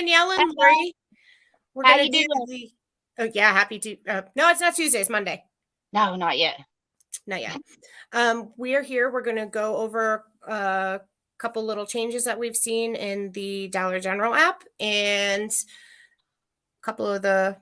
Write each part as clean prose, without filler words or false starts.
Danielle and Hello. Lori. We're How gonna you do doing? the. Oh yeah, happy to. No, it's not Tuesday. It's Monday. No, not yet. Not yet. We are here. We're gonna go over a couple little changes that we've seen in the Dollar General app and a couple of the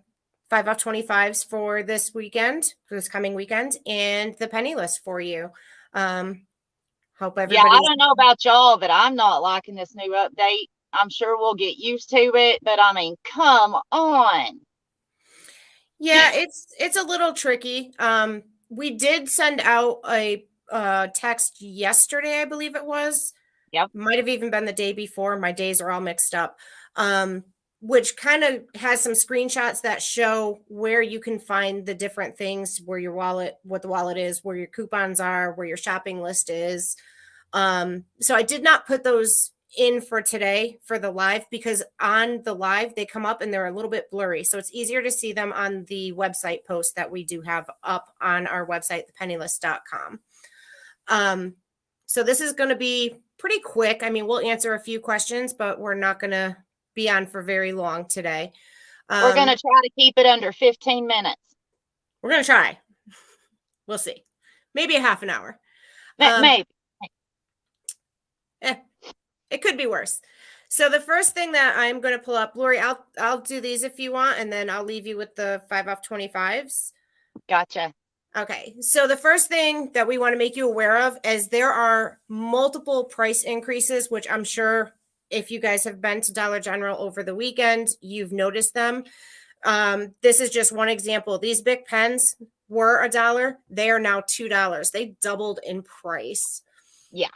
5 off 25s for this weekend, for this coming weekend, and the penny list for you. Hope Yeah, I everybody's. don't know about y'all, but I'm not liking this new update. I'm sure we'll get used to it, but I mean, come on. Yeah, it's a little tricky. We did send out a text yesterday, I believe it was. Yep. Might have even been the day before. My days are all mixed up. Which kind of has some screenshots that show where you can find the different things, where your wallet, what the wallet is, where your coupons are, where your shopping list is. So I did not put those in for today for the live because on the live they come up and they're a little bit blurry. So it's easier to see them on the website post that we do have up on our website, thepennylist.com. So this is going to be pretty quick. I mean, we'll answer a few questions, but we're not going to be on for very long today. We're going to try to keep it under 15 minutes. We're going to try. We'll see. Maybe a half an hour. Maybe. It could be worse. So the first thing that I'm going to pull up, Lori, I'll do these if you want, and then I'll leave you with the 5 off 25s. Gotcha. Okay. So the first thing that we want to make you aware of is there are multiple price increases, which I'm sure if you guys have been to Dollar General over the weekend, you've noticed them. This is just one example. These big pens were $1. They are now $2. They doubled in price. Yeah.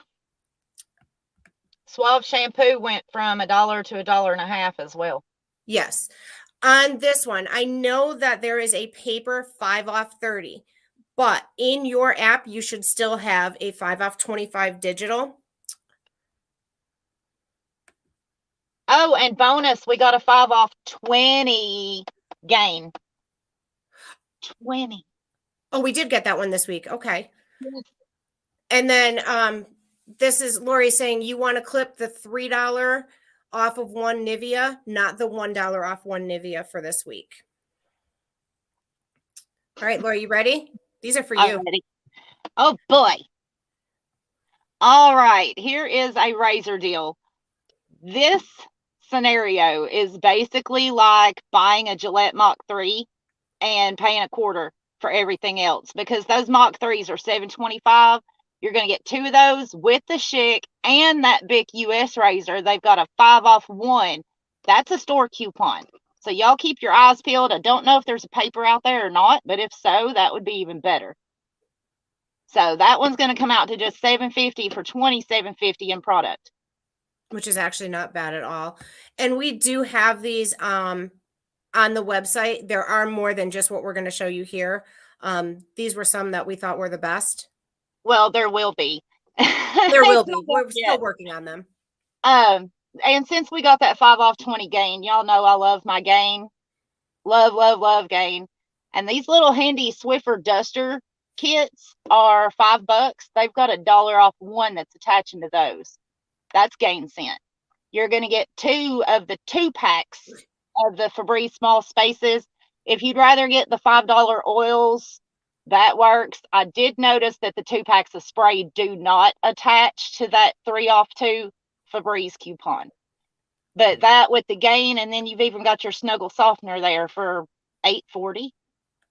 Suave shampoo went from $1 to $1.50 as well. Yes. On this one, I know that there is a paper 5 off 30, but in your app, you should still have a 5 off 25 digital. Oh, and bonus, we got a 5 off 20 gain. 20. Oh, we did get that one this week. Okay. And then this is Lori saying you want to clip the $3 off of one Nivea, not the $1 off one Nivea for this week. All right, Lori, you ready? These are for you. Ready. Oh boy. All right, here is a razor deal. This scenario is basically like buying a Gillette Mach 3 and paying $0.25 for everything else because those Mach 3s are $7.25. You're going to get 2 of those with the Schick and that big US razor. They've got a 5 off 1. That's a store coupon. So y'all keep your eyes peeled. I don't know if there's a paper out there or not, but if so, that would be even better. So that one's going to come out to just $7.50 for $27.50 in product, which is actually not bad at all. And we do have these on the website. There are more than just what we're going to show you here. These were some that we thought were the best. Well, there will be. There will be. We're still working on them. And since we got that 5 off 20 gain, y'all know I love my gain. Love, love, love gain. And these little handy Swiffer duster kits are $5. They've got $1 off 1 that's attaching to those. That's gain cent. You're going to get 2 of the 2 packs of the Febreze small spaces. If you'd rather get the $5 oils, that works. I did notice that the 2 packs of spray do not attach to that 3 off 2 Febreze coupon. But that with the gain, and then you've even got your Snuggle softener there for $8.40.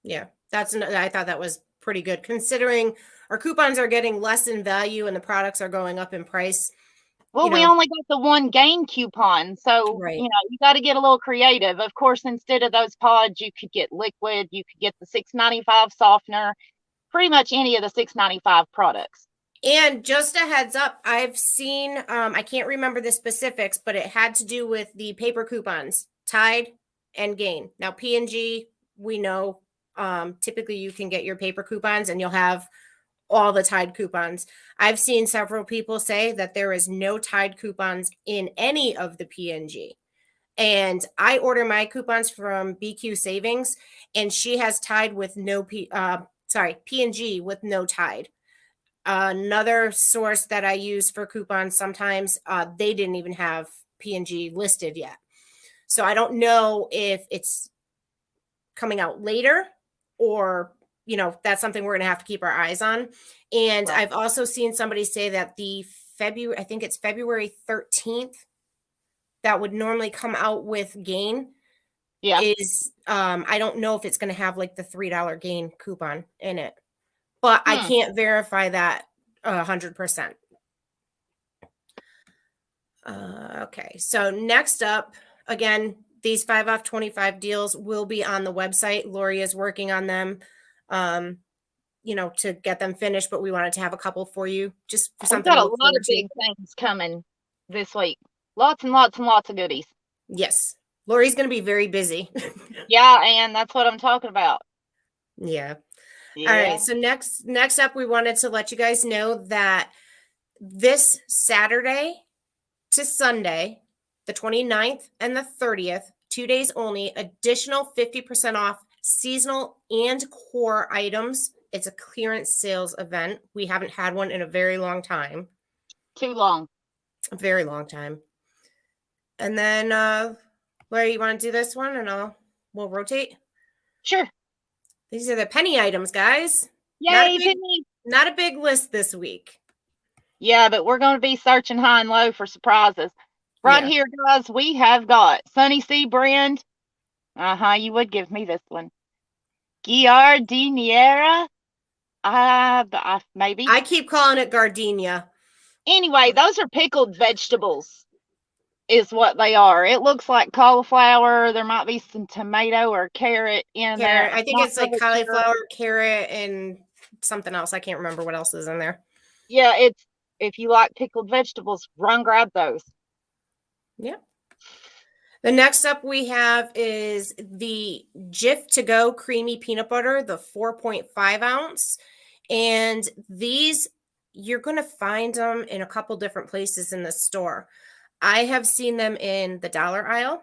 Yeah, I thought that was pretty good considering our coupons are getting less in value and the products are going up in price. Well, we only got the 1 gain coupon, so right. You got to get a little creative. Of course, instead of those pods, you could get liquid, you could get the $6.95 softener, pretty much any of the $6.95 products. And just a heads up, I've seen, I can't remember the specifics, but it had to do with the paper coupons, Tide and Gain. Now, P&G, we know typically you can get your paper coupons and you'll have all the Tide coupons. I've seen several people say that there is no Tide coupons in any of the P&G. And I order my coupons from BQ Savings, and she has Tide with no P&G with no Tide. Another source that I use for coupons sometimes, they didn't even have P&G listed yet. So I don't know if it's coming out later or, that's something we're going to have to keep our eyes on. And Right. I've also seen somebody say that I think it's February 13th, that would normally come out with gain Yeah. is, I don't know if it's going to have like the $3 gain coupon in it, but I Hmm. can't verify that 100%. Okay, so next up, again, these 5 off 25 deals will be on the website. Lori is working on them, to get them finished, but we wanted to have a couple for you, just for We've something got to a look lot forward of to. big things coming this week. Lots and lots and lots of goodies. Yes, Lori's going to be very busy. Yeah, and that's what I'm talking about. Yeah. All Yeah. right. So next up, we wanted to let you guys know that this Saturday to Sunday, the 29th and the 30th, 2 days only, additional 50% off seasonal and core items. It's a clearance sales event. We haven't had one in a very long time. Too long. A very long time. And then, Larry, you want to do this one and we'll rotate? Sure. These are the penny items, guys. Yay, Penny. Not a big list this week. Yeah, but we're going to be searching high and low for surprises. Right Yeah. here, guys, we have got Sunny Sea brand. You would give me this one. Giardiniera. Maybe. I keep calling it gardenia. Anyway, those are pickled vegetables, is what they are. It looks like cauliflower. There might be some tomato or carrot in there. Carrot. I think Not it's like really sure. cauliflower, carrot, and something else. I can't remember what else is in there. Yeah, it's if you like pickled vegetables, run grab those. Yeah. The next up we have is the Jif to go creamy peanut butter, the 4.5 ounce. And these, you're going to find them in a couple different places in the store. I have seen them in the dollar aisle.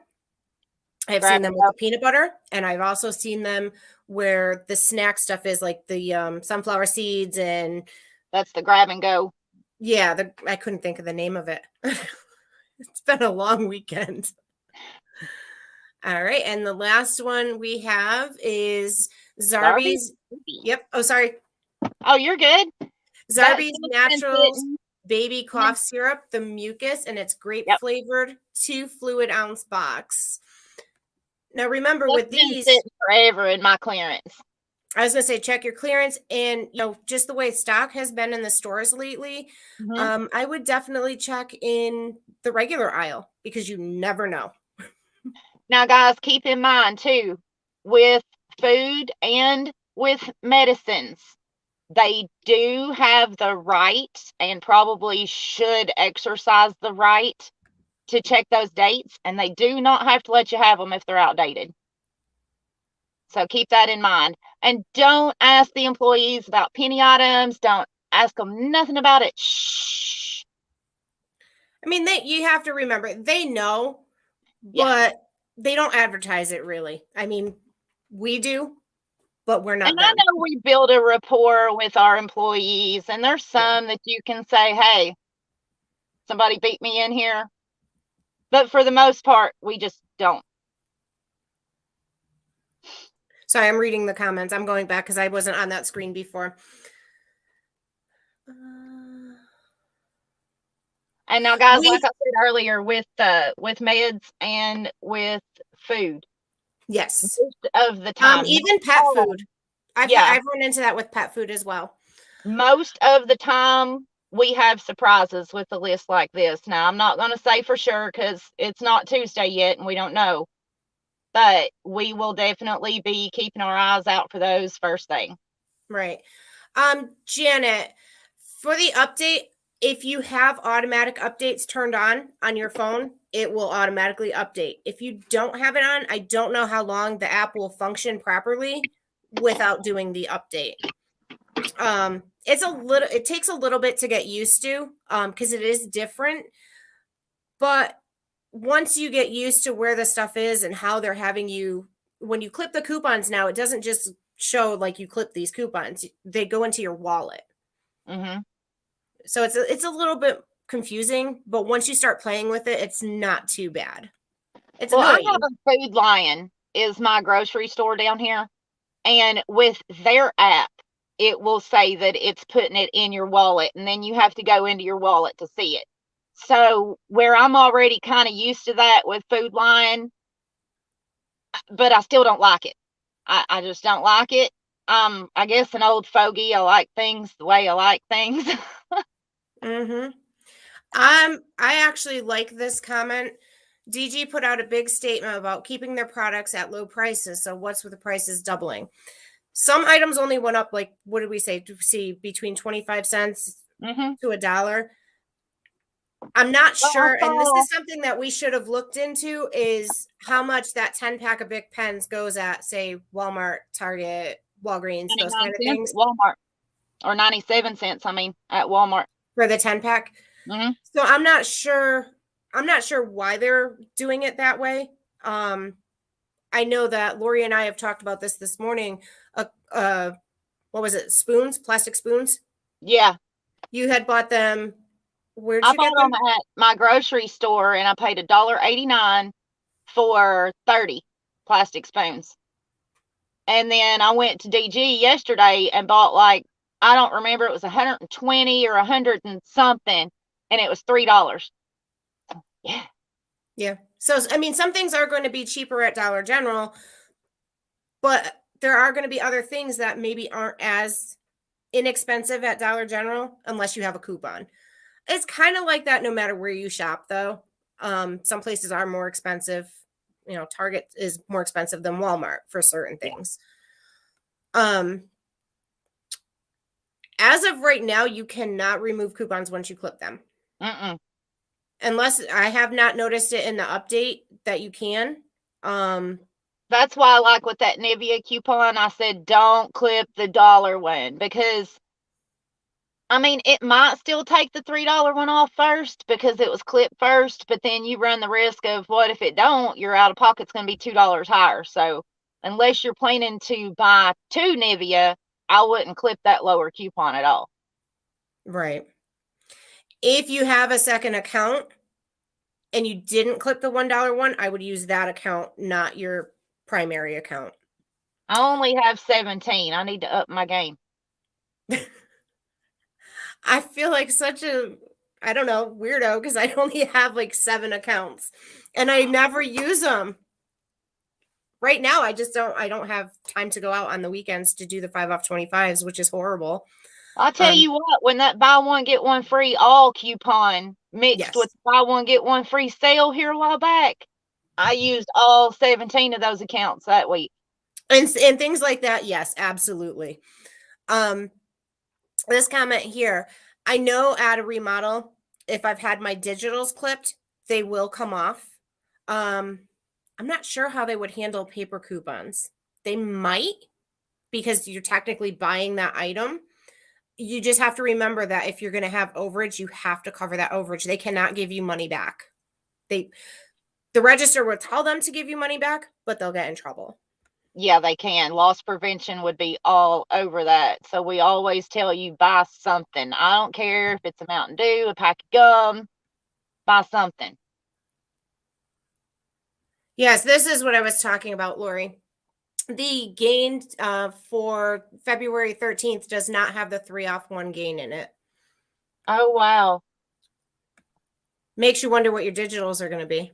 I've seen them with the peanut butter, and I've also seen them where the snack stuff is, like the sunflower seeds, and that's the grab and go. Yeah, I couldn't think of the name of it. It's been a long weekend. All right, and the last one we have is Zarbee's. Yep. Oh, sorry. Oh, you're good. Zarbee's Naturals Baby Cough Syrup, the mucus, and it's grape flavored, 2 fluid ounce box. Now, remember, with these, sitting forever in my clearance. I was going to say, check your clearance, and just the way stock has been in the stores lately, I would definitely check in the regular aisle because you never know. Now, guys, keep in mind too, with food and with medicines, they do have the right and probably should exercise the right to check those dates, and they do not have to let you have them if they're outdated. So keep that in mind. And don't ask the employees about penny items. Don't ask them nothing about it. Shh. I mean, you have to remember, they know, but they don't advertise it really. I mean, we do, but we're not. And I know we build a rapport with our employees, and there's some that you can say, hey, somebody beat me in here. But for the most part, we just don't. Sorry, I'm reading the comments. I'm going back because I wasn't on that screen before. And now, guys, like I said earlier, with meds and with food. Yes. Most of the time. Even pet food. I've run into that with pet food as well. Most of the time, we have surprises with a list like this. Now, I'm not going to say for sure because it's not Tuesday yet and we don't know. But we will definitely be keeping our eyes out for those first thing. Right. Janet, for the update, if you have automatic updates turned on your phone, it will automatically update. If you don't have it on, I don't know how long the app will function properly without doing the update. It takes a little bit to get used to, because it is different. But once you get used to where the stuff is and how they're having you, when you clip the coupons now, it doesn't just show like you clip these coupons. They go into your wallet. So it's a little bit confusing, but once you start playing with it, it's not too bad. It's Well, I have annoying. a Food Lion is my grocery store down here, and with their app, it will say that it's putting it in your wallet, and then you have to go into your wallet to see it. So where I'm already kind of used to that with Food Lion, but I still don't like it. I just don't like it. I guess an old fogey. I like things the way I like things. Mm-hmm. I actually like this comment. DG put out a big statement about keeping their products at low prices. So what's with the prices doubling? Some items only went up, like, what did we say? To see between 25 cents hmm to $1. I'm not Well, I sure, and this saw is something that we should have looked into, is how much that 10 pack of Bic pens goes at, say, Walmart, Target, Walgreens, those 99 kind of cents things at Walmart, or 97 cents, I mean, at Walmart. for the 10 pack. hmm So I'm not sure. I'm not sure why they're doing it that way. I know that Lori and I have talked about this morning. What was it? Spoons, plastic spoons. Yeah. You had bought them. Where'd I you bought get them them? at my grocery store and I paid $1.89 for 30 plastic spoons. And then I went to DG yesterday and bought like, I don't remember, it was 120 or 100 and something, and it was $3. Yeah. Yeah. So I mean, some things are going to be cheaper at Dollar General, but there are going to be other things that maybe aren't as inexpensive at Dollar General unless you have a coupon. It's kind of like that no matter where you shop, though. Some places are more expensive. You know, Target is more expensive than Walmart for certain Yeah. things. Um, as of right now, you cannot remove coupons once you clip them. Mm-mm. Unless I have not noticed it in the update that you can. That's why I like with that Nivea coupon, I said don't clip the dollar one because I mean it might still take the $3 one off first because it was clipped first, but then you run the risk of what if it don't, your out of pocket's gonna be $2 higher. So unless you're planning to buy two Nivea, I wouldn't clip that lower coupon at all. Right. If you have a second account and you didn't clip the $1 one, I would use that account, not your primary account. I only have 17. I need to up my game. I feel like such a, I don't know, weirdo because I only have like 7 accounts and I never use them. Right now, I don't have time to go out on the weekends to do the 5 off 25s, which is horrible. I'll tell you what, when that buy one get one free all coupon mixed with Yes. buy one get one free sale here a while back, I used all 17 of those accounts that week. And things like that, yes, absolutely. This comment here, I know at a remodel, if I've had my digitals clipped, they will come off. I'm not sure how they would handle paper coupons. They might, because you're technically buying that item. You just have to remember that if you're going to have overage, you have to cover that overage. They cannot give you money back. The register will tell them to give you money back, but they'll get in trouble. Yeah, they can. Loss prevention would be all over that. So we always tell you buy something. I don't care if it's a Mountain Dew, a pack of gum, buy something. Yes, this is what I was talking about, Lori. The gain for February 13th does not have the 3 off 1 gain in it. Oh, wow. Makes you wonder what your digitals are going to be.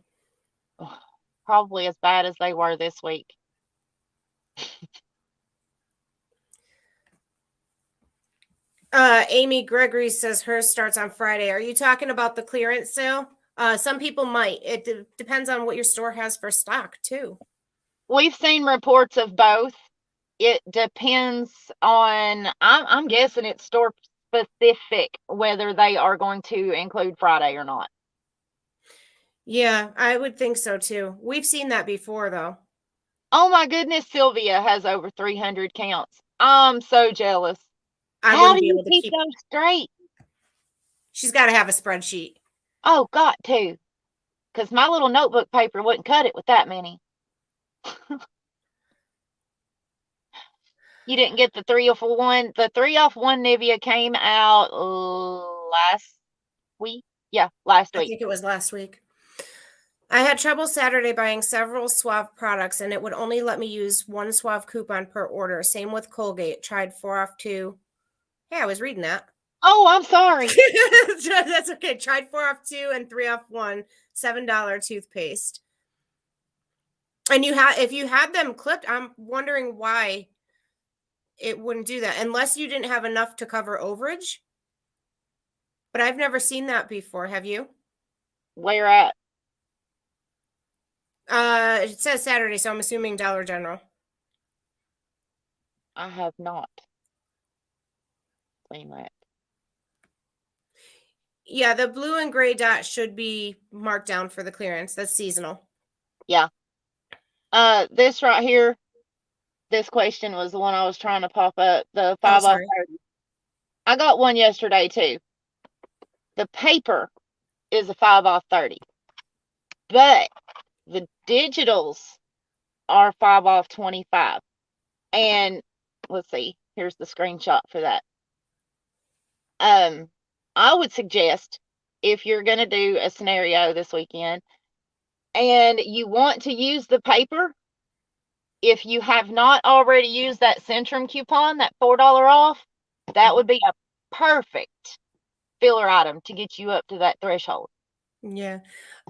Probably as bad as they were this week. Amy Gregory says hers starts on Friday. Are you talking about the clearance sale? Some people might. It depends on what your store has for stock, too. We've seen reports of both. It depends on, I'm guessing it's store specific whether they are going to include Friday or not. Yeah, I would think so too. We've seen that before, though. Oh my goodness, Sylvia has over 300 counts. I'm so jealous. I How wouldn't do be you able to keep keep. those straight? She's got to have a spreadsheet. Oh, got to. Because my little notebook paper wouldn't cut it with that many. You didn't get the 3 off 1. The 3 off 1 Nivea came out last week. Yeah, last I week. think it was last week. I had trouble Saturday buying several Suave products, and it would only let me use one Suave coupon per order. Same with Colgate. Tried 4 off 2. Hey, I was reading that. Oh, I'm sorry. That's okay. Tried 4 off 2 and 3 off 1. $7 toothpaste. And if you had them clipped, I'm wondering why it wouldn't do that unless you didn't have enough to cover overage. But I've never seen that before. Have you? Where at? It says Saturday, so I'm assuming Dollar General. I have not seen that. Yeah, the blue and gray dot should be marked down for the clearance. That's seasonal. Yeah. This right here, this question was the one I was trying to pop up. The 5 off Sorry. 30. I got one yesterday too. The paper is a 5 off 30. But the digitals are 5 off 25. And let's see, here's the screenshot for that. I would suggest if you're going to do a scenario this weekend and you want to use the paper, if you have not already used that Centrum coupon, that $4 off, that would be a perfect filler item to get you up to that threshold. Yeah.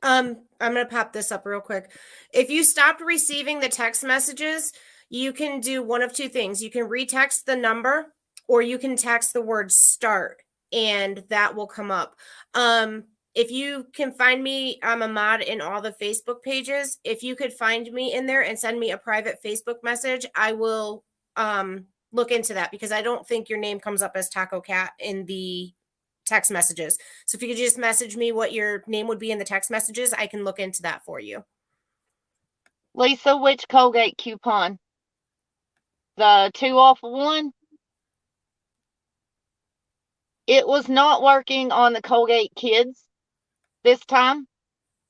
I'm going to pop this up real quick. If you stopped receiving the text messages, you can do one of two things. You can retext the number or you can text the word start and that will come up. If you can find me, I'm a mod in all the Facebook pages. If you could find me in there and send me a private Facebook message, I will look into that because I don't think your name comes up as Taco Cat in the text messages. So if you could just message me what your name would be in the text messages, I can look into that for you. Lisa, which Colgate coupon? The 2 off 1? It was not working on the Colgate Kids this time.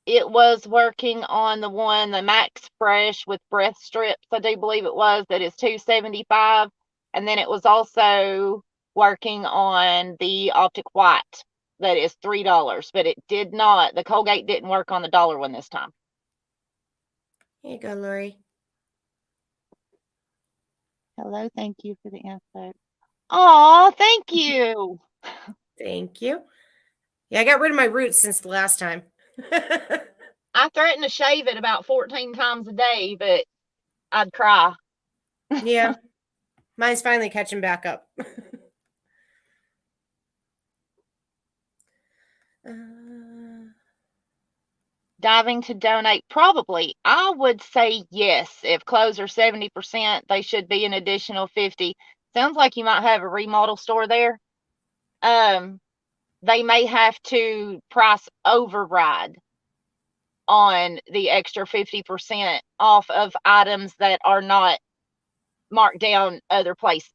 It was working on the one, the Max Fresh with breath strips, I do believe it was, that is $2.75. And then it was also working on the Optic White that is $3, but it did not, the Colgate didn't work on the dollar one this time. Here you go, Lori. Hello, thank you for the info. Oh, thank you. Thank you. Yeah, I got rid of my roots since the last time. I threaten to shave it about 14 times a day, but I'd cry. Yeah, mine's finally catching back up. Diving to donate, probably. I would say yes. If clothes are 70%, they should be an additional 50. Sounds like you might have a remodel store there. They may have to price override on the extra 50% off of items that are not marked down other places.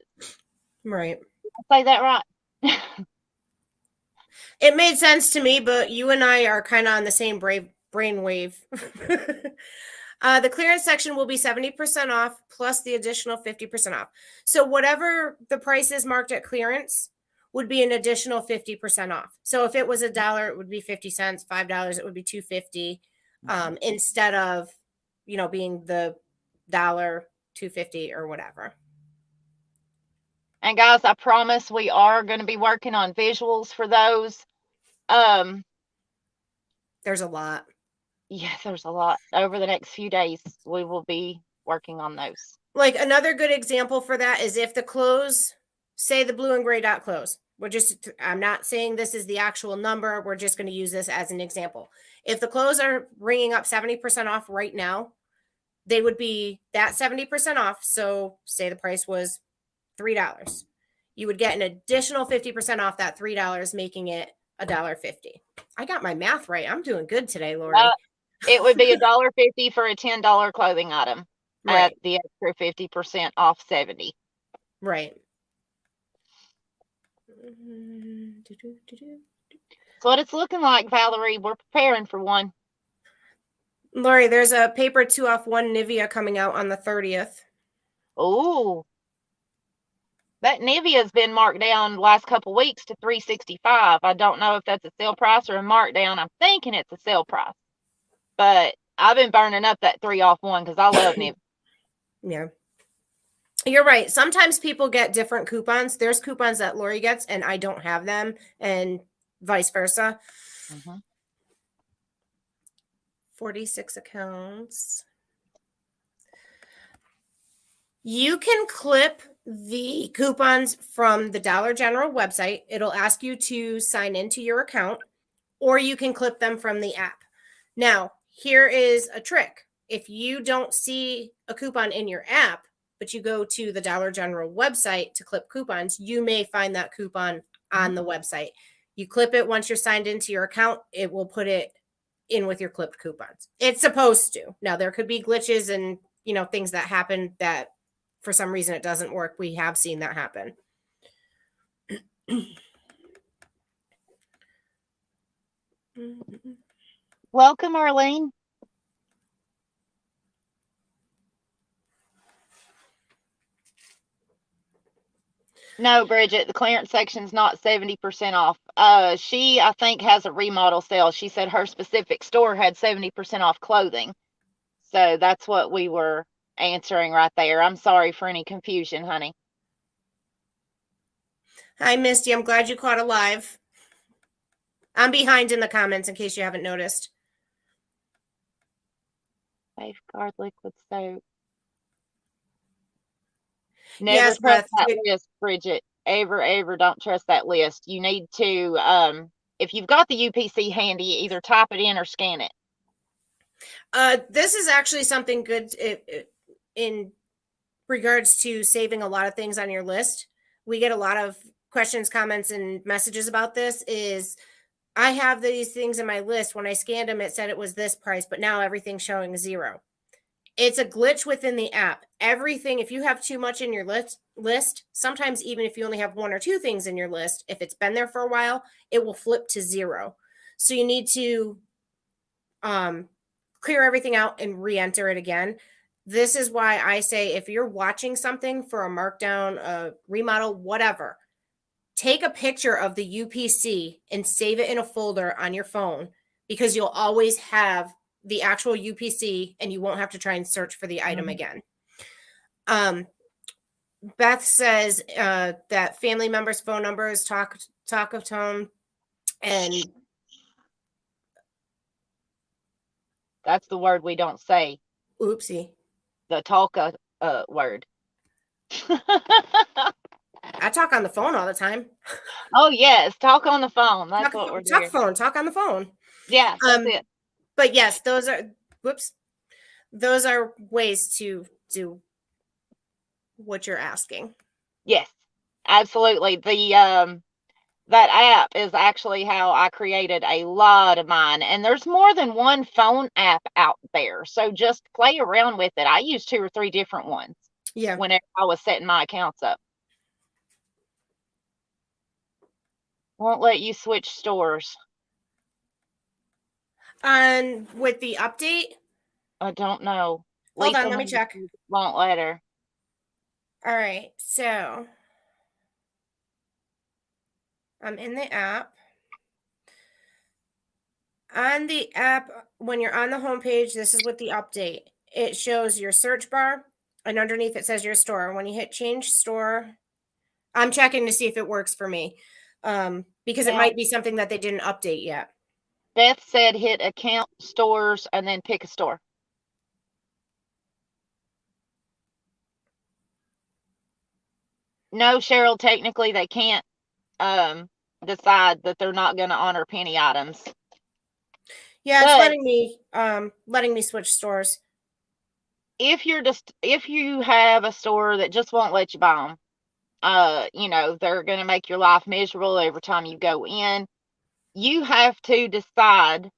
Right. Did I say that right? It made sense to me, but you and I are kind of on the same brainwave. The clearance section will be 70% off plus the additional 50% off. So whatever the price is marked at clearance would be an additional 50% off. So if it was $1, it would be 50 cents, $5, it would be $2.50, instead of, being the $1, $2.50 or whatever. And guys, I promise we are going to be working on visuals for those. There's a lot. Yeah, there's a lot. Over the next few days, we will be working on those. Like another good example for that is if the clothes, say the blue and gray dot clothes. I'm not saying this is the actual number. We're just going to use this as an example. If the clothes are ringing up 70% off right now, they would be that 70% off. So say the price was $3. You would get an additional 50% off that $3, making it $1.50. I got my math right. I'm doing good today, Lori. It would be $1.50 for a $10 clothing item right. at the extra 50% off 70. Right. So what it's looking like, Valerie, we're preparing for one. Lori, there's a paper 2 off 1 Nivea coming out on the 30th. Oh, that Nivea's been marked down the last couple weeks to $3.65. I don't know if that's a sale price or a markdown. I'm thinking it's a sale price. But I've been burning up that 3 off 1 because I love Nip. Yeah. You're right. Sometimes people get different coupons. There's coupons that Lori gets and I don't have them, and vice versa. 46 accounts. You can clip the coupons from the Dollar General website. It'll ask you to sign into your account, or you can clip them from the app. Now, here is a trick. If you don't see a coupon in your app, but you go to the Dollar General website to clip coupons, you may find that coupon on the website. You clip it once you're signed into your account, it will put it in with your clipped coupons. It's supposed to. Now, there could be glitches and, things that happen that for some reason it doesn't work. We have seen that happen. Welcome, Arlene. No, Bridget, the clearance section's not 70% off. She, I think, has a remodel sale. She said her specific store had 70% off clothing. So that's what we were answering right there. I'm sorry for any confusion, honey. Hi, Misty. I'm glad you caught a live. I'm behind in the comments in case you haven't noticed. Safeguard liquid soap. Never trust that list, Bridget. Ever don't trust that list. You need to, if you've got the UPC handy, either type it in or scan it. This is actually something good in regards to saving a lot of things on your list. We get a lot of questions, comments, and messages about this. Is I have these things in my list. When I scanned them, it said it was this price, but now everything's showing 0. It's a glitch within the app. Everything, if you have too much in your list, sometimes even if you only have 1 or 2 things in your list, if it's been there for a while, it will flip to 0. So you need to clear everything out and re-enter it again. This is why I say if you're watching something for a markdown, a remodel, whatever, take a picture of the UPC and save it in a folder on your phone, because you'll always have the actual UPC and you won't have to try and search for the item again. Beth says that family members' phone numbers talk of tone, and that's the word we don't say. Oopsie. The talk word. I talk on the phone all the time. Oh yes, talk on the phone. That's what we're doing. Talk on the phone. Yeah, that's it. But yes, those are ways to do what you're asking. Yes, absolutely. The that app is actually how I created a lot of mine, and there's more than one phone app out there, so just play around with it. I use 2 or 3 different ones. Yeah. Whenever I was setting my accounts up. Won't let you switch stores. And with the update? I don't know. Hold on, let me check. Won't let her. All right, so I'm in the app. On the app, when you're on the homepage, this is with the update. It shows your search bar, and underneath it says your store. When you hit change store, I'm checking to see if it works for me, because it might be something that they didn't update yet. Beth said hit account stores and then pick a store. No, Cheryl, technically they can't decide that they're not going to honor penny items. Yeah, it's letting me switch stores. If you have a store that just won't let you buy them, they're going to make your life miserable every time you go in. You have to decide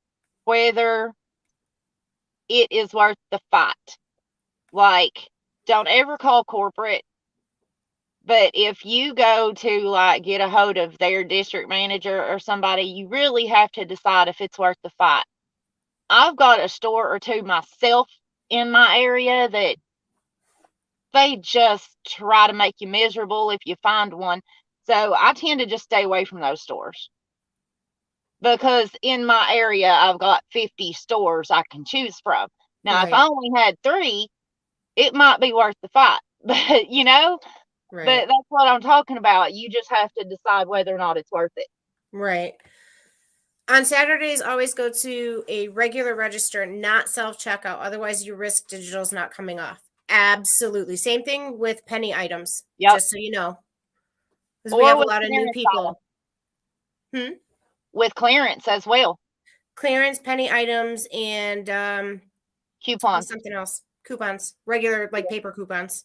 whether it is worth the fight. Like, don't ever call corporate. But if you go to get a hold of their district manager or somebody, you really have to decide if it's worth the fight. I've got a store or 2 myself in my area that they just try to make you miserable if you find one. So I tend to just stay away from those stores. because in my area I've got 50 stores I can choose from. Now, if Right. I only had 3, it might be worth the fight. But Right. that's what I'm talking about. You just have to decide whether or not it's worth it. Right. On Saturdays, always go to a regular register, not self checkout. Otherwise, you risk digital's not coming off. Absolutely. Same thing with penny items, Yep. just so you know, because we Or have a with lot of new clearance people. with clearance as well. Clearance, penny items, and Coupons. something else. Coupons, regular like paper coupons.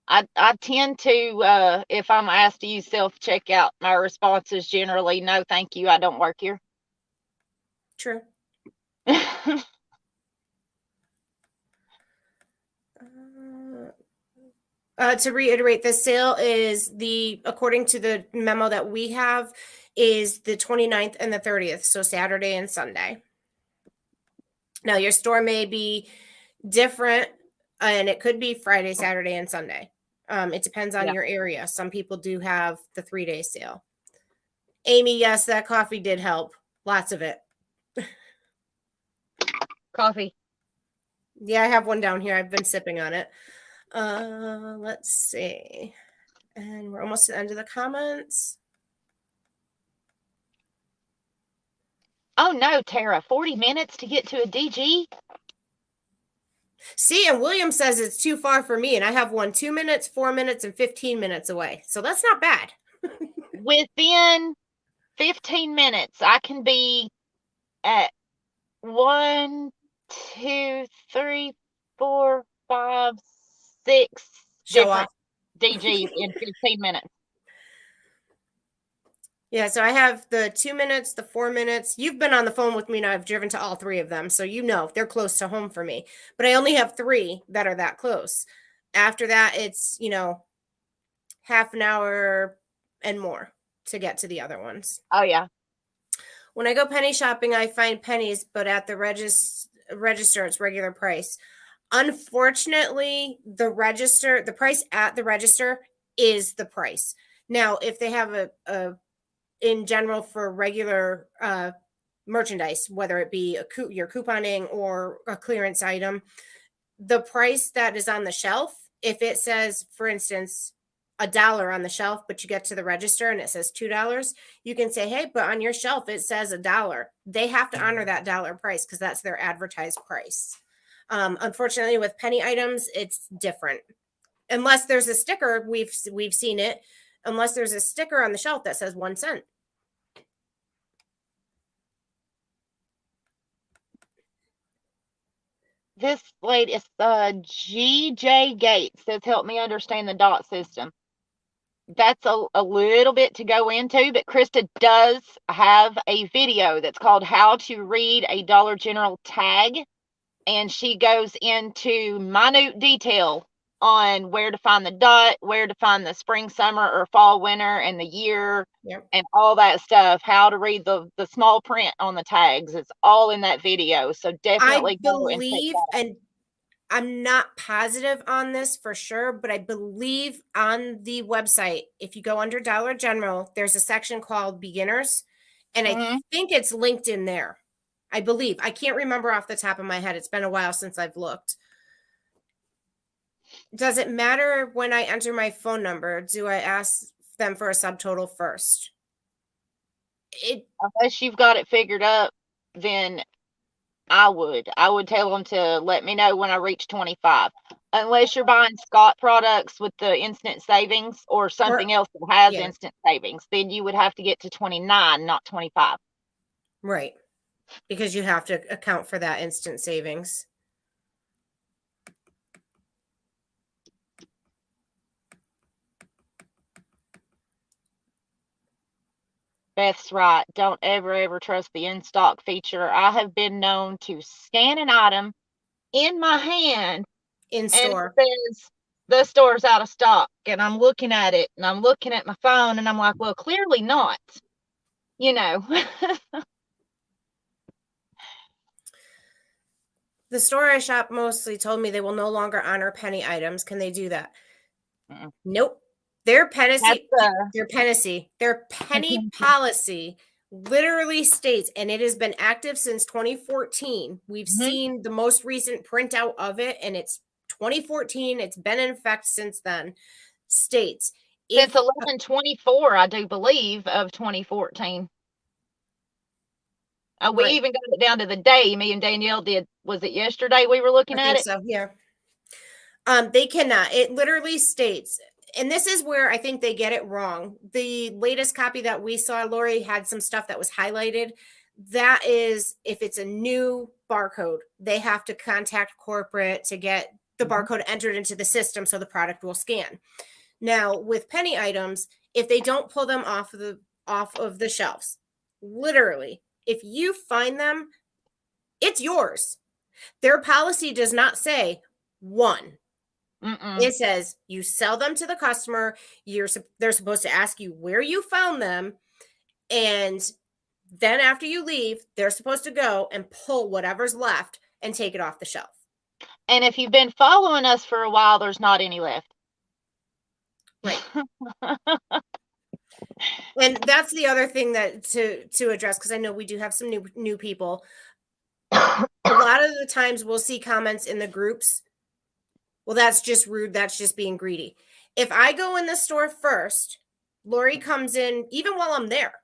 I tend to, if I'm asked to use self checkout, my response is generally no, thank you. I don't work here. True. To reiterate, the sale is according to the memo that we have, is the 29th and the 30th, so Saturday and Sunday. Now, your store may be different, and it could be Friday, Saturday, and Sunday. It depends on your area. Some people do have the 3-day sale. Amy, yes, that coffee did help. Lots of it. Coffee. Yeah, I have one down here. I've been sipping on it. Let's see. And we're almost to the end of the comments. Oh no, Tara, 40 minutes to get to a DG? See, and William says it's too far for me, and I have one 2 minutes, 4 minutes, and 15 minutes away. So that's not bad. Within 15 minutes, I can be at 1, 2, 3, 4, 5, 6 Show different off. DGs in 15 minutes. Yeah, so I have the 2 minutes, the 4 minutes. You've been on the phone with me, and I've driven to all 3 of them. So they're close to home for me. But I only have 3 that are that close. After that, it's, half an hour and more to get to the other ones. Oh, yeah. When I go penny shopping, I find pennies, but at the register, it's regular price. Unfortunately, the price at the register is the price. Now, if they have a in general for regular merchandise, whether it be your couponing or a clearance item, the price that is on the shelf, if it says, for instance, $1 on the shelf, but you get to the register and it says $2, you can say, hey, but on your shelf it says $1. They have to honor that dollar price because that's their advertised price. Unfortunately, with penny items, it's different. Unless there's a sticker, we've seen it. Unless there's a sticker on the shelf that says 1 cent. This lady is GJ Gates says, help me understand the dot system. That's a little bit to go into, but Krista does have a video that's called How to Read a Dollar General Tag. And she goes into minute detail on where to find the dot, where to find the spring, summer, or fall, winter, and the year, and all that stuff, how to read the small print on the tags. It's all in that video. So definitely go and check that out. And I'm not positive on this for sure, but I believe on the website, if you go under Dollar General, there's a section called Beginners, and I think it's linked in there. I believe. I can't remember off the top of my head. It's been a while since I've looked. Does it matter when I enter my phone number? Do I ask them for a subtotal first? Unless you've got it figured up, then I would tell them to let me know when I reach 25. Unless you're buying Scott products with the instant savings or something else that has instant savings, then you would have to get to 29, not 25. Right. Because you have to account for that instant savings. Beth's right. Don't ever trust the in-stock feature. I have been known to scan an item in my hand in store. And it says the store's out of stock. And I'm looking at it and I'm looking at my phone and I'm like, well, clearly not. The store I shop mostly told me they will no longer honor penny items. Can they do that? Nope. Their penny policy literally states, and it has been active since 2014. We've Mhm. seen the most recent printout of it, and it's 2014. It's been in effect since then. States Since if 11/24, I do believe, of 2014. We right, even got it down to the day. Me and Danielle did. Was it yesterday we were looking I at think it? so. Yeah. They cannot. It literally states, and this is where I think they get it wrong. The latest copy that we saw, Lori, had some stuff that was highlighted. That is, if it's a new barcode, they have to contact corporate to get the barcode entered into the system so the product will scan. Now, with penny items, if they don't pull them off of the shelves, literally, if you find them, it's yours. Their policy does not say one. Mm-mm. It says you sell them to the customer. They're supposed to ask you where you found them, and then after you leave, they're supposed to go and pull whatever's left and take it off the shelf. And if you've been following us for a while, there's not any left. Right. And that's the other thing that to address, because I know we do have some new people. A lot of the times we'll see comments in the groups, well, that's just rude. That's just being greedy. If I go in the store first, Lori comes in, even while I'm there.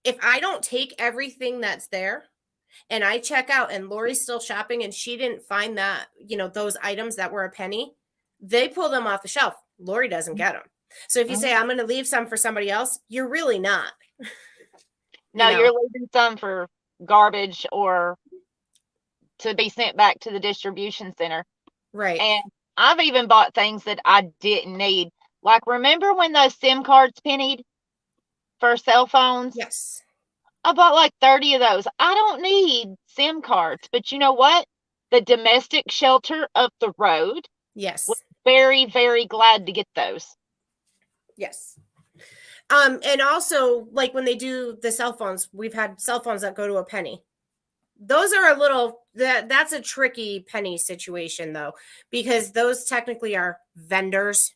If I don't take everything that's there and I check out and Lori's still shopping and she didn't find that, those items that were a penny, they pull them off the shelf. Lori doesn't get them. So if you say, I'm going to leave some for somebody else, you're really not. No, you're leaving some for garbage or to be sent back to the distribution center. Right. And I've even bought things that I didn't need. Like, remember when those SIM cards pennied for cell phones? Yes. I bought like 30 of those. I don't need SIM cards, but you know what? The domestic shelter up the road Yes. was very, very glad to get those. Yes. And also, like when they do the cell phones, we've had cell phones that go to a penny. Those are a little that's a tricky penny situation though, because those technically are vendors.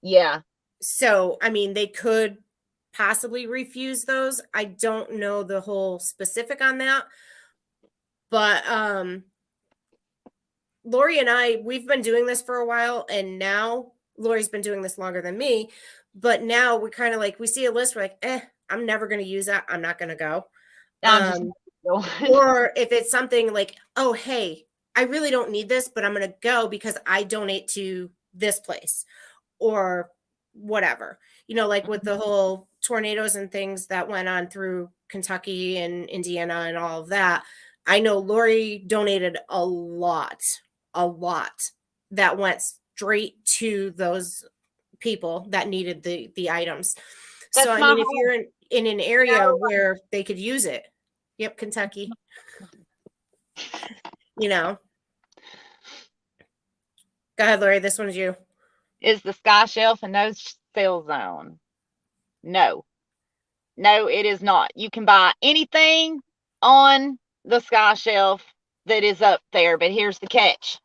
Yeah. So, I mean, they could possibly refuse those. I don't know the whole specific on that. But Lori and I, we've been doing this for a while, and now Lori's been doing this longer than me. But now we kind of like, we see a list, we're like, I'm never going to use that. I'm not going to go. Or if it's something like, oh, hey, I really don't need this, but I'm going to go because I donate to this place or whatever, like with the whole tornadoes and things that went on through Kentucky and Indiana and all of that. I know Lori donated a lot that went straight to those people that needed the items. So, I mean, if you're in an area where they could use it, yep, Kentucky, Go ahead, Lori, this one's you. Is the Sky Shelf a no-sale zone? No. No, it is not. You can buy anything on the Sky Shelf that is up there, but here's the catch.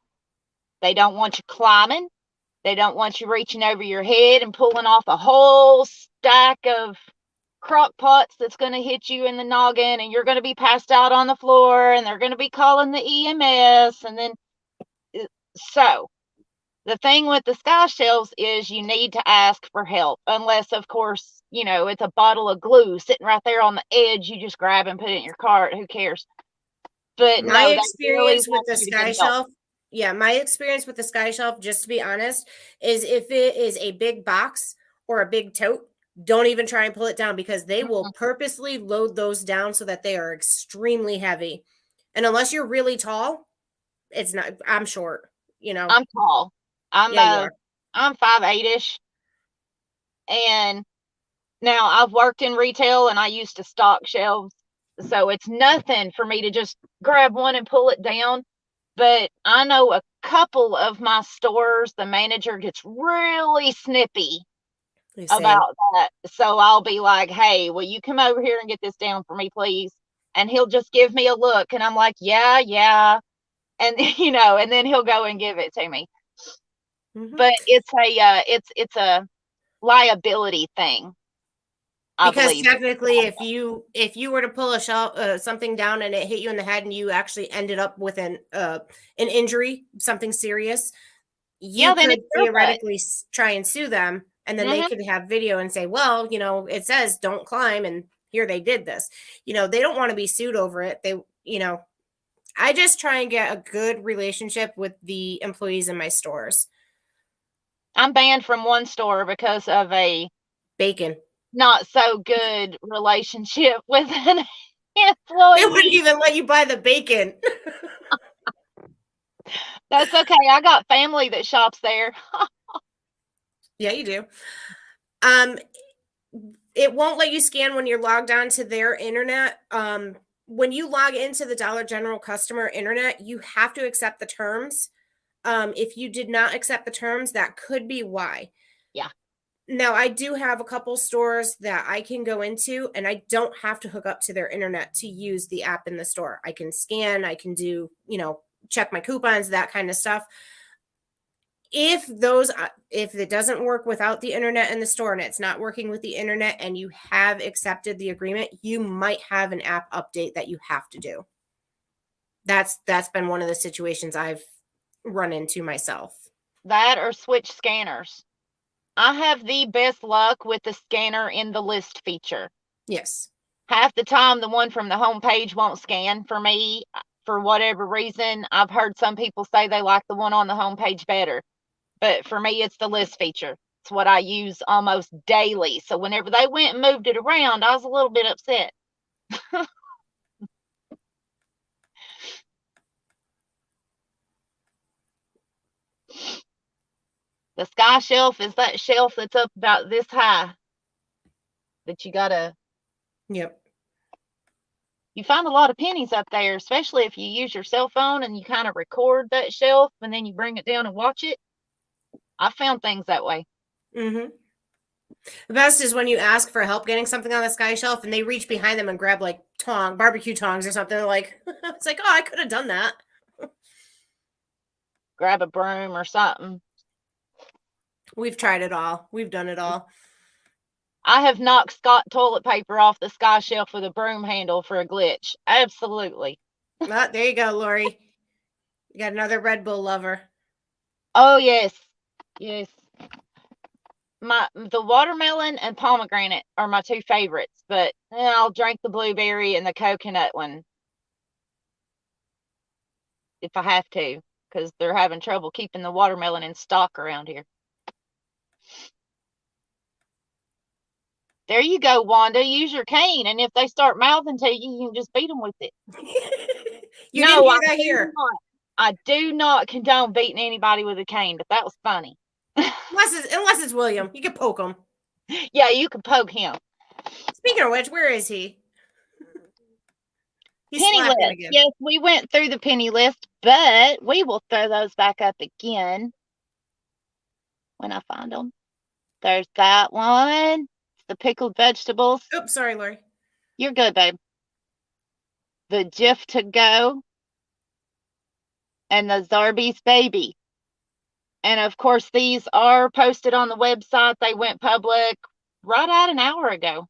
They don't want you climbing. They don't want you reaching over your head and pulling off a whole stack of crock pots that's going to hit you in the noggin, and you're going to be passed out on the floor, and they're going to be calling the EMS. And then, so the thing with the Sky Shelves is you need to ask for help, unless, of course, it's a bottle of glue sitting right there on the edge. You just grab and put it in your cart. Who cares? But my no, experience with the Sky Shelf, my experience with the Sky Shelf, just to be honest, is if it is a big box or a big tote, don't even try and pull it down, because they will purposely load those down so that they are extremely heavy. And unless you're really tall, it's not. I'm short. I'm tall. I'm 5'8"ish, and now I've worked in retail and I used to stock shelves, so it's nothing for me to just grab one and pull it down. But I know a couple of my stores, the manager gets really snippy about that. So I'll be like, hey, will you come over here and get this down for me, please? And he'll just give me a look, and I'm like, yeah. And and then he'll go and give it to me. Mm-hmm. But it's a liability thing. I Because believe. technically, if you were to pull a something down and it hit you in the head and you actually ended up with an injury, something serious, you Yeah, then could it's your butt. theoretically try and sue them, and then they Mhm. could have video and say, well, it says don't climb, and here they did this. They don't want to be sued over it. I just try and get a good relationship with the employees in my stores. I'm banned from one store because of a Bacon. not so good relationship with an They wouldn't employee. even let you buy the bacon. That's okay. I got family that shops there. Yeah, you do. Um, it won't let you scan when you're logged on to their internet. When you log into the Dollar General customer internet, you have to accept the terms. If you did not accept the terms, that could be why. Yeah. Now, I do have a couple stores that I can go into, and I don't have to hook up to their internet to use the app in the store. I can scan, I can do, check my coupons, that kind of stuff. If it doesn't work without the internet in the store and it's not working with the internet and you have accepted the agreement, you might have an app update that you have to do. That's been one of the situations I've run into myself. That or switch scanners. I have the best luck with the scanner in the list feature. Yes. Half the time, the one from the home page won't scan for me for whatever reason. I've heard some people say they like the one on the home page better, but for me, it's the list feature. It's what I use almost daily. So whenever they went and moved it around, I was a little bit upset. The sky shelf is that shelf that's up about this high that Yep. you find a lot of pennies up there, especially if you use your cell phone and you kind of record that shelf and then you bring it down and watch it. I found things that way. Mm-hmm. The best is when you ask for help getting something on the sky shelf and they reach behind them and grab like barbecue tongs or something. Like, it's like, oh, I could have done that. Grab a broom or something. We've tried it all. We've done it all. I have knocked Scott toilet paper off the sky shelf with a broom handle for a glitch. Absolutely. Well, there you go, Lori. You got another Red Bull lover. Oh yes. Yes. The watermelon and pomegranate are my two favorites, but I'll drink the blueberry and the coconut one if I have to, because they're having trouble keeping the watermelon in stock around here. There you go, Wanda. Use your cane, and if they start mouthing to you, you can just beat them with it. You didn't hear I that here. I do not condone beating anybody with a cane, but that was funny. Unless it's William. You can poke him. Yeah, you can poke him. Speaking of which, where is he? He's Penny slapping list. again. Yes, we went through the penny list, but we will throw those back up again when I find them. There's that one. The pickled vegetables. Oops, sorry, Lori. You're good, babe. The Jif to go. And the Zarby's baby. And of course, these are posted on the website. They went public right at an hour ago.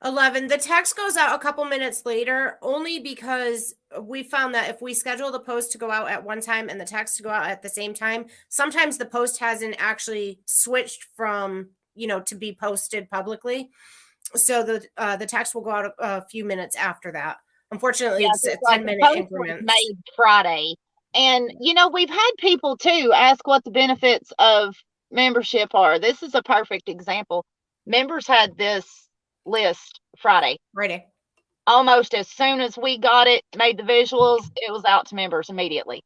11. The text goes out a couple minutes later only because we found that if we schedule the post to go out at one time and the text to go out at the same time, sometimes the post hasn't actually switched from, to be posted publicly. So the text will go out a few minutes after that. Unfortunately, Yeah, it's a like 10-minute increments. Made Friday. And, we've had people too ask what the benefits of membership are. This is a perfect example. Members had this list Friday. Almost as soon as we got it, made the visuals, it was out to members immediately.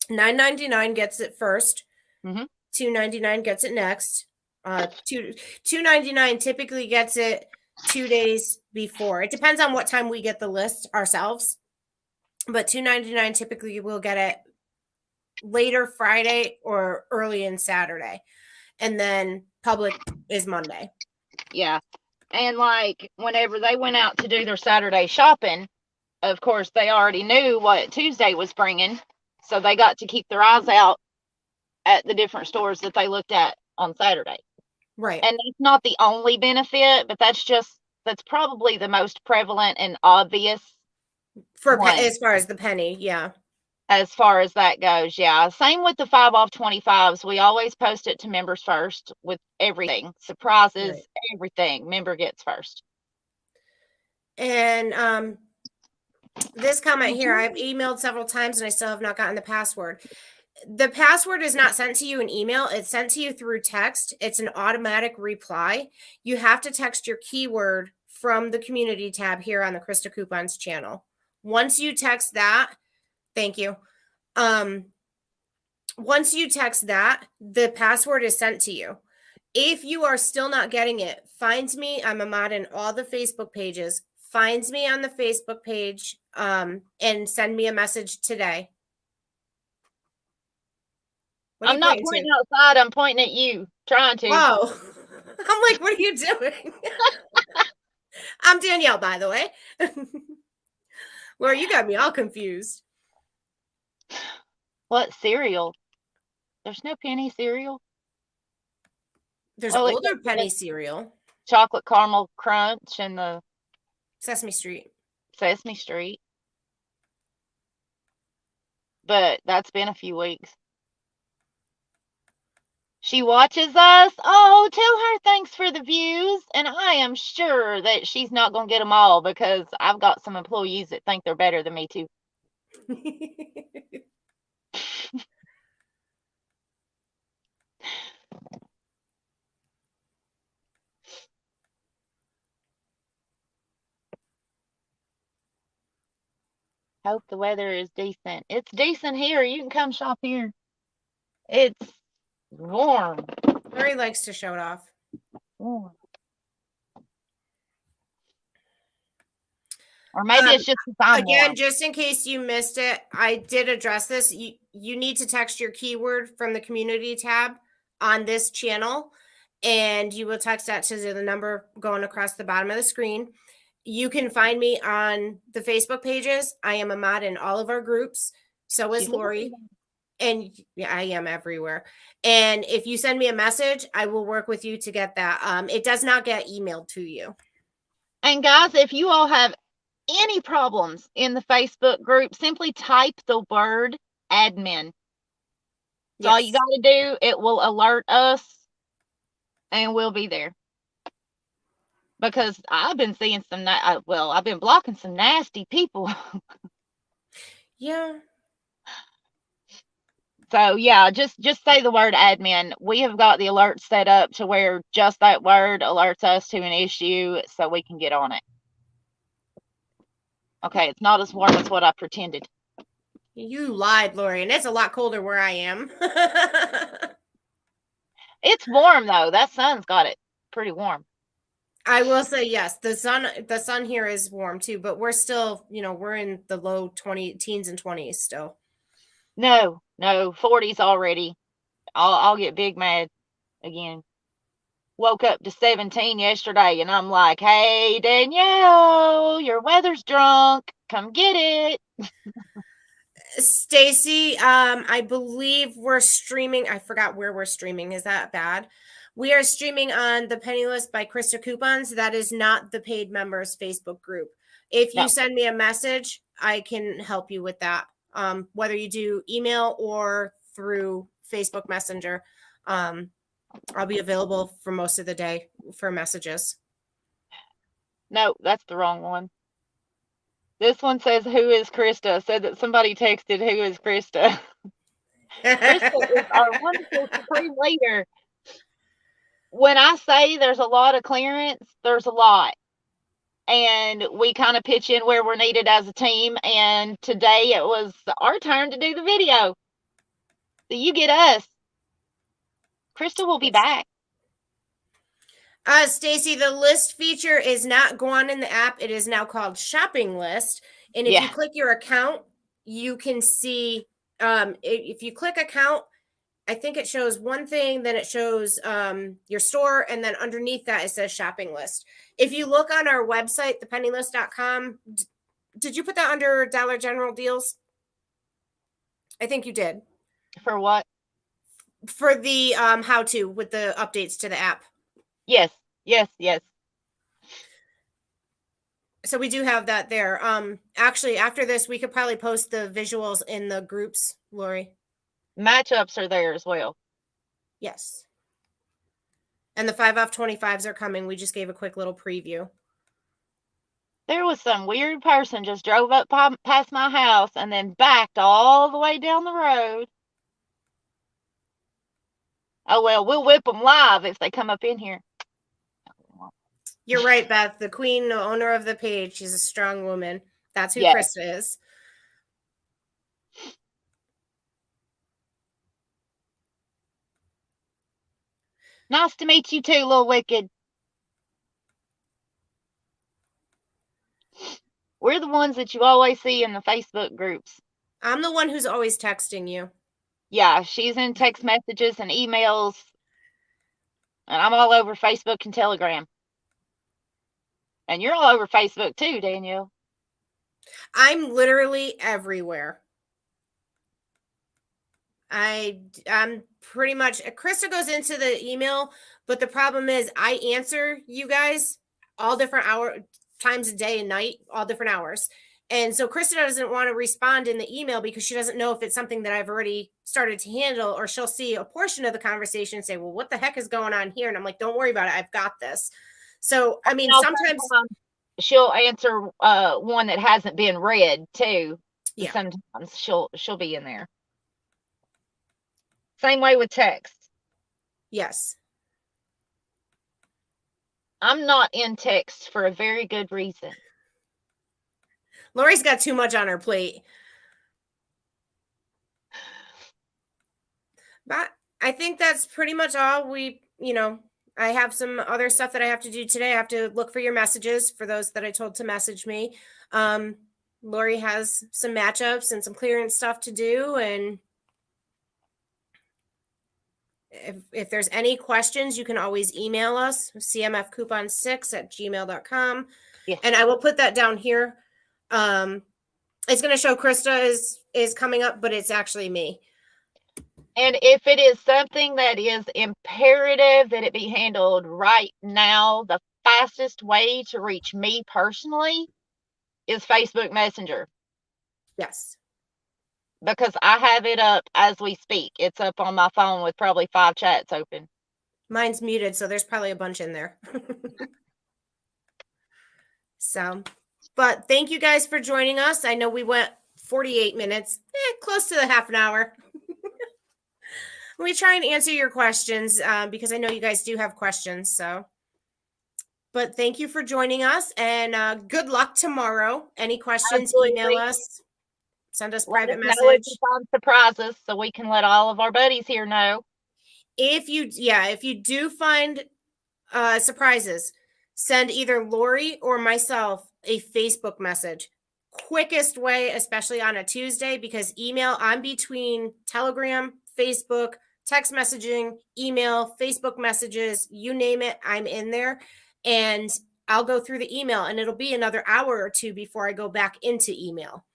$9.99 gets it first. Mm-hmm. $2.99 gets it next. $2.99 typically gets it 2 days before. It depends on what time we get the list ourselves, but $2.99 typically we'll get it later Friday or early in Saturday, and then public is Monday. Yeah. And like whenever they went out to do their Saturday shopping, of course, they already knew what Tuesday was bringing. So they got to keep their eyes out at the different stores that they looked at on Saturday. Right. And it's not the only benefit, but that's just that's probably the most prevalent and obvious one as far as the penny, yeah. as far as that goes. Yeah. Same with the 5 off 25s. We always post it to members first with everything. Surprises, Right. everything. Member gets first. And this comment here, I've emailed several times and I still have not gotten the password. The password is not sent to you in email. It's sent to you through text. It's an automatic reply. You have to text your keyword from the community tab here on the Krista Coupons channel. Once you text that, thank you. Once you text that, the password is sent to you. If you are still not getting it, find me. I'm a mod in all the Facebook pages. Find me on the Facebook page and send me a message today. What are I'm you not pointing pointing to? outside. I'm pointing at you, trying to. Oh, I'm like, what are you doing? I'm Danielle, by the way. Laura, you got me all confused. What cereal? There's no penny cereal. There's Well, older except penny the cereal, chocolate caramel crunch and the Sesame Street. Sesame Street. But that's been a few weeks. She watches us. Oh, tell her thanks for the views. And I am sure that she's not going to get them all because I've got some employees that think they're better than me, too. Hope the weather is decent. It's decent here. You can come shop here. It's warm. Lori likes to show it off. Warm. Or maybe it's just because I'm again, warm. just in case you missed it, I did address this. You need to text your keyword from the community tab on this channel, and you will text that to the number going across the bottom of the screen. You can find me on the Facebook pages. I am a mod in all of our groups. So is Lori. And yeah, I am everywhere. And if you send me a message, I will work with you to get that. It does not get emailed to you. And guys, if you all have any problems in the Facebook group, simply type the word admin. That's all you got to do. It will alert us and we'll be there. Because I've been seeing some, I've been blocking some nasty people. Yeah. So yeah, just say the word admin. We have got the alert set up to where just that word alerts us to an issue so we can get on it. Okay, it's not as warm as what I pretended. You lied, Lori, and it's a lot colder where I am. It's warm though. That sun's got it pretty warm. I will say yes, the sun here is warm too, but we're still, we're in the low teens and 20s still. No, 40s already. I'll get big mad again. Woke up to 17 yesterday and I'm like, hey, Danielle, your weather's drunk. Come get it. Stacy, I believe we're streaming. I forgot where we're streaming. Is that bad? We are streaming on the Penniless by Krista Coupons. That is not the paid members Facebook group. If you send me a message, I can help you with that. Whether you do email or through Facebook Messenger, I'll be available for most of the day for messages. No, that's the wrong one. This one says, who is Krista? Said that somebody texted, who is Krista? Krista is our wonderful supreme leader. When I say there's a lot of clearance, there's a lot. And we kind of pitch in where we're needed as a team. And today it was our turn to do the video. So you get us. Krista will be back. Stacy, the list feature is not going in the app. It is now called Shopping List. And if you click your account, you can see, if you click account, I think it shows one thing, then it shows your store, and then underneath that it says Shopping List. If you look on our website, thepennylist.com, did you put that under Dollar General deals? I think you did. For what? For the how-to with the updates to the app. Yes. So we do have that there. Actually, after this, we could probably post the visuals in the groups, Lori. Matchups are there as well. Yes. And the 5 off 25s are coming. We just gave a quick little preview. There was some weird person just drove up past my house and then backed all the way down the road. Oh, well, we'll whip them live if they come up in here. You're right, Beth. The queen, the owner of the page. She's a strong woman. That's who Yes. Krista is. Nice to meet you too, little wicked. We're the ones that you always see in the Facebook groups. I'm the one who's always texting you. Yeah, she's in text messages and emails. And I'm all over Facebook and Telegram. And you're all over Facebook too, Danielle. I'm literally everywhere. I'm pretty much, Krista goes into the email, but the problem is I answer you guys all different times a day and night, all different hours. And so Krista doesn't want to respond in the email because she doesn't know if it's something that I've already started to handle, or she'll see a portion of the conversation and say, well, what the heck is going on here? And I'm like, don't worry about it. I've got this. So, I mean, sometimes she'll answer one that hasn't been read too. Yeah. Sometimes she'll be in there. Same way with text. Yes. I'm not in text for a very good reason. Lori's got too much on her plate. But I think that's pretty much all I have some other stuff that I have to do today. I have to look for your messages for those that I told to message me. Lori has some matchups and some clearance stuff to do. And if there's any questions, you can always email us, cmfcoupon6@gmail.com. Yes. And I will put that down here. It's going to show Krista is coming up, but it's actually me. And if it is something that is imperative that it be handled right now, the fastest way to reach me personally is Facebook Messenger. Yes. Because I have it up as we speak. It's up on my phone with probably 5 chats open. Mine's muted, so there's probably a bunch in there. So, but thank you guys for joining us. I know we went 48 minutes, close to the half an hour. We try and answer your questions because I know you guys do have questions. So, but thank you for joining us, and good luck tomorrow. Any questions, Absolutely. Email us, send us private message. If you find surprises, so we can let all of our buddies here know. If you do find surprises, send either Lori or myself a Facebook message. Quickest way, especially on a Tuesday, because email, I'm between Telegram, Facebook, text messaging, email, Facebook messages, you name it, I'm in there. And I'll go through the email, and it'll be another hour or two before I go back into email.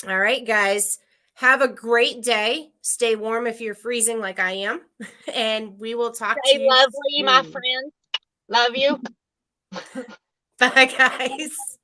All right, guys. Have a great day. Stay warm if you're freezing like I am. And we will talk to you lovely, soon. my friend. Love you. Bye, guys.